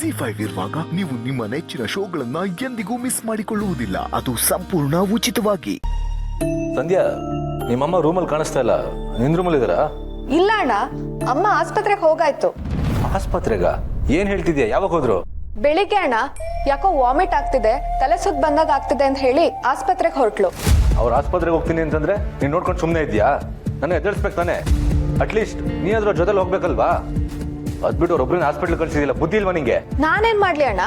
ಜಿ5 ಇರುವಾಗ ನೀವು ನಿಮ್ಮ ನೆಚ್ಚಿನ ಶೋಗಳನ್ನ ಎಂದಿಗೂ ಮಿಸ್ ಮಾಡಿಕೊಳ್ಳುವುದಿಲ್ಲ. ಅದು ಸಂಪೂರ್ಣ ಉಚಿತವಾಗಿ. ಸಂಧ್ಯಾ, ನಿಮ್ಮಮ್ಮ ರೂಮಲ್ಲಿ ಕಾಣಿಸ್ತಾ ಇಲ್ಲ. ನಿನ್ ರೂಮಲ್ಲಿ ಇದಾರಾ? ಇಲ್ಲ ಅಣ್ಣ, ಅಮ್ಮ ಆಸ್ಪತ್ರೆಗೆ ಹೋಗಾಯ್ತು. ಆಸ್ಪತ್ರೆಗ? ಏನ್ ಹೇಳ್ತಿದ್ಯಾ? ಯಾವಾಗ ಹೋದ್ರು? ಬೆಳಿಗ್ಗೆ ಅಣ್ಣ, ಯಾಕೋ ವಾಮಿಟ್ ಆಗ್ತಿದೆ, ತಲೆ ಸುತ್ತ ಬಂದಾಗ ಆಗ್ತಿದೆ ಅಂತ ಹೇಳಿ ಆಸ್ಪತ್ರೆಗೆ ಹೊರಟ್ಲು. ಅವ್ರ ಆಸ್ಪತ್ರೆಗೆ ಹೋಗ್ತೀನಿ ಅಂತಂದ್ರೆ ನೀನ್ ನೋಡ್ಕೊಂಡು ಸುಮ್ಮನೆ ಇದ್ಯಾ? ನನ್ನ ಎದುರಿಸ್ಬೇಕು ತಾನೆ. ಅಟ್ಲೀಸ್ಟ್ ನೀ ಅದ್ರ ಜೊತೆಲಿ ಹೋಗ್ಬೇಕಲ್ವಾ? ಅದ್ಬಿಟ್ಟು ಅವ್ರೊಬ್ರನ್ನ ಹಾಸ್ಪಿಟ್ಲ್ ಕಳ್ಸಿದಿಲ್ಲ, ಬುದ್ಧಿ ಇಲ್ವಾ ನಿಂಗೆ? ನಾನೇನ್ ಮಾಡ್ಲಿ ಅಣ್ಣ,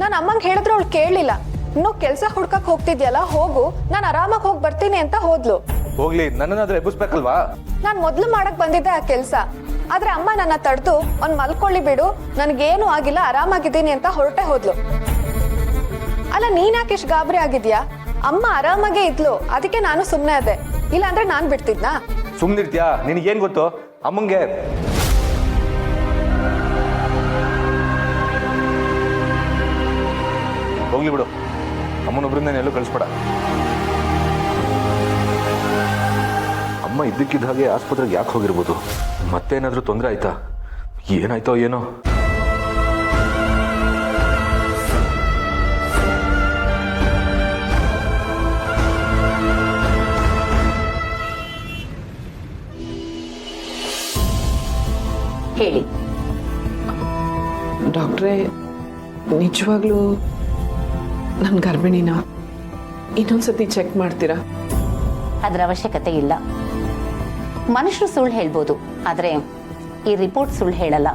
ನಾನ್ ಅಮ್ಮಂಗೆ ಹೇಳಿದ್ರೆ ಅವಳು ಕೇಳಲಿಲ್ಲ. ಇನ್ನು ಕೆಲ್ಸ ಹುಡ್ಕಕ್ ಹೋಗ್ತಿದ್ಯಲ್ಲ, ಹೋಗು, ನಾನ್ ಆರಾಮಾಗಿ ಹೋಗಿ ಬರ್ತೀನಿ ಅಂತ ಹೋದ್ಲು. ಹೋಗ್ಲಿ, ನನ್ನನ್ನಾದ್ರೂ ಎಬ್ಬಿಸ್ಬೇಕಲ್ವಾ? ನಾನ್ ಮೊದ್ಲು ಮಾಡಕ್ ಬಂದಿದ್ದೆ ಆ ಕೆಲ್ಸ. ಆದ್ರೆ ಅಮ್ಮ ನನ್ನ ತಡೆದು ಒಂದ್ ಮಲ್ಕೊಳ್ಳಿ ಬಿಡು, ನನ್ಗೇನು ಆಗಿಲ್ಲ, ಆರಾಮಾಗಿದ್ದೀನಿ ಅಂತ ಹೊರಟೆ ಹೋದ್ಲು. ಅಲ್ಲ, ನೀನ್ ಯಾಕೆ ಇಷ್ಟು ಗಾಬರಿ ಆಗಿದ್ಯಾ? ಅಮ್ಮ ಆರಾಮಾಗೇ ಇದ್ಲು, ಅದಕ್ಕೆ ನಾನು ಸುಮ್ನೆ ಅದೆ. ಇಲ್ಲ ಅಂದ್ರೆ ನಾನ್ ಬಿಡ್ತಿದ್ನಾ? ಸುಮ್ನಿರ್ತ್ಯಾ? ನಿನಗೇನ್ ಗೊತ್ತು? ಅಮ್ಮಂಗೆ ಹೋಗ್ಲಿ ಬಿಡು, ಅಮ್ಮನೊಬ್ರನ್ನ ಎಲ್ಲೂ ಕಳಿಸ್ಬೇಡ. ಅಮ್ಮ ಇದ್ದಕ್ಕಿದ್ದ ಹಾಗೆ ಆಸ್ಪತ್ರೆಗೆ ಯಾಕೆ ಹೋಗಿರ್ಬೋದು? ಮತ್ತೇನಾದ್ರೂ ತೊಂದರೆ ಆಯ್ತಾ? ಏನಾಯ್ತೋ ಏನೋ. ಹೇಳಿ ಡಾಕ್ಟ್ರೇ, ನಿಜವಾಗ್ಲೂ ನನ್ನ ಗರ್ಭಿಣಿನ ಇನ್ನೊಂದ್ಸತಿ ಚೆಕ್ ಮಾಡ್ತೀರಾ? ಅದರ ಅವಶ್ಯಕತೆ ಇಲ್ಲ. ಮನುಷ್ಯರು ಸುಳ್ಳು ಹೇಳ್ಬೋದು, ಆದರೆ ಈ ರಿಪೋರ್ಟ್ ಸುಳ್ಳು ಹೇಳಲ್ಲ.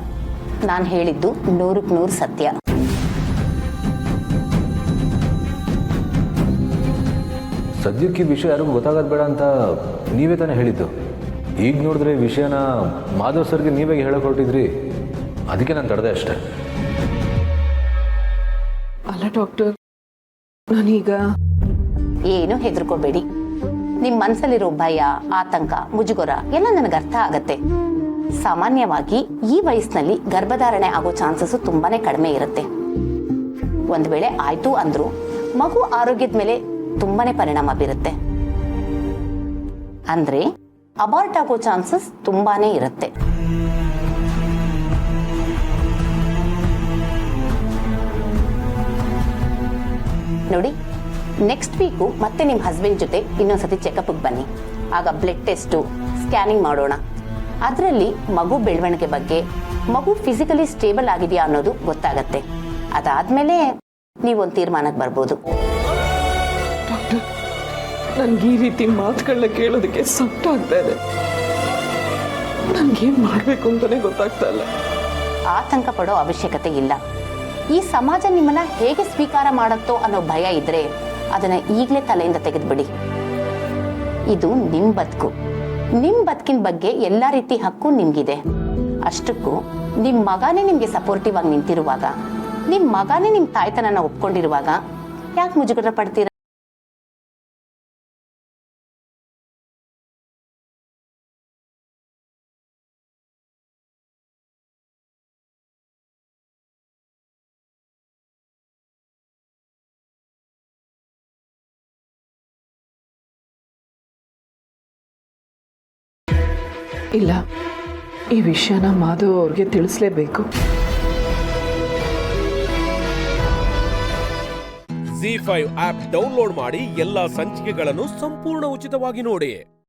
ನಾನು ಹೇಳಿದ್ದು 100ಕ್ಕೆ 100 ಸತ್ಯ. ಸದ್ಯಕ್ಕೆ ಈ ವಿಷಯ ಯಾರಿಗೂ ಗೊತ್ತಾಗೋದು ಬೇಡ ಅಂತ ನೀವೇ ತಾನೇ ಹೇಳಿದ್ದು. ಈಗ ನೋಡಿದ್ರೆ ಈ ವಿಷಯನ ಮಾಧವ್ ಸರ್ಗೆ ನೀವೇ ಹೇಳಕ್ ಹೊರಟಿದ್ರಿ, ಅದಕ್ಕೆ ನಾನು ತಡೆದೆ ಅಷ್ಟೆ. ಅಲ್ಲ ಡಾಕ್ಟರ್, ನಾನೀಗ ಏನು ಹೆದರ್ಕೋಬೇಡಿ. ನಿಮ್ಮ ಮನಸ್ಸಲ್ಲಿರೋ ಭಯ, ಆತಂಕ, ಮುಜುಗರ ಎಲ್ಲ ನನಗೆ ಅರ್ಥ ಆಗತ್ತೆ. ಸಾಮಾನ್ಯವಾಗಿ ಈ ವಯಸ್ಸಿನಲ್ಲಿ ಗರ್ಭಧಾರಣೆ ಆಗೋ ಚಾನ್ಸಸ್ ತುಂಬಾನೇ ಕಡಿಮೆ ಇರುತ್ತೆ. ಒಂದ್ ವೇಳೆ ಆಯ್ತು ಅಂದ್ರೂ ಮಗು ಆರೋಗ್ಯದ ಮೇಲೆ ತುಂಬಾನೇ ಪರಿಣಾಮ ಬೀರುತ್ತೆ. ಅಂದ್ರೆ ಅಬಾರ್ಟ್ ಆಗೋ ಚಾನ್ಸಸ್ ತುಂಬಾನೇ ಇರುತ್ತೆ. ನೋಡಿ, ನೆಕ್ಸ್ಟ್ ವೀಕು ಮತ್ತೆ ನಿಮ್ಮ ಹಸ್ಬೆಂಡ್ ಜೊತೆ ಇನ್ನೊಂದ್ಸತಿ ಚೆಕಪ್ಗೆ ಬನ್ನಿ. ಆಗ ಬ್ಲಡ್ ಟೆಸ್ಟು, ಸ್ಕ್ಯಾನಿಂಗ್ ಮಾಡೋಣ. ಅದರಲ್ಲಿ ಮಗು ಬೆಳವಣಿಗೆ ಬಗ್ಗೆ, ಮಗು ಫಿಸಿಕಲಿ ಸ್ಟೇಬಲ್ ಆಗಿದೆಯಾ ಅನ್ನೋದು ಗೊತ್ತಾಗತ್ತೆ. ಅದಾದ್ಮೇಲೆ ನೀವೊಂದು ತೀರ್ಮಾನಕ್ಕೆ ಬರ್ಬೋದು. ಡಾಕ್ಟರ್, ನನ್ಗೆ ಈ ರೀತಿ ಮಾತುಗಳನ್ನ ಕೇಳೋದಕ್ಕೆ ಆಗ್ತಾ ಇದೆ. ನನ್ಗೇನ್ ಮಾಡ್ಬೇಕು ಅಂತಾನೆ ಗೊತ್ತಾಗ್ತಾ ಇಲ್ಲ. ಆತಂಕ ಪಡೋ ಅವಶ್ಯಕತೆ ಇಲ್ಲ. ಈ ಸಮಾಜ ನಿಮ್ಮನ್ನ ಹೇಗೆ ಸ್ವೀಕಾರ ಮಾಡುತ್ತೋ ಅನ್ನೋ ಭಯ ಇದ್ರೆ ಅದನ್ನ ಈಗಲೇ ತಲೆಯಿಂದ ತೆಗೆದ್ಬಿಡಿ. ಇದು ನಿಮ್ ಬದುಕು. ನಿಮ್ ಬದುಕಿನ ಬಗ್ಗೆ ಎಲ್ಲಾ ರೀತಿ ಹಕ್ಕು ನಿಮ್ಗಿದೆ. ಅಷ್ಟಕ್ಕೂ ನಿಮ್ ಮಗನೇ ನಿಮ್ಗೆ ಸಪೋರ್ಟಿವ್ ಆಗಿ ನಿಂತಿರುವಾಗ, ನಿಮ್ ಮಗನೇ ನಿಮ್ ತಾಯ್ತನನ ಒಪ್ಕೊಂಡಿರುವಾಗ ಯಾಕೆ ಮುಜುಗರ ಪಡ್ತೀರ? ಇಲ್ಲ, ಈ ವಿಷಯನ ಮಾಧವ್ ಅವ್ರಿಗೆ ತಿಳಿಸ್ಲೇಬೇಕು. ಜಿ5 ಆಪ್ ಡೌನ್ಲೋಡ್ ಮಾಡಿ ಎಲ್ಲಾ ಸಂಚಿಕೆಗಳನ್ನು ಸಂಪೂರ್ಣ ಉಚಿತವಾಗಿ ನೋಡಿ.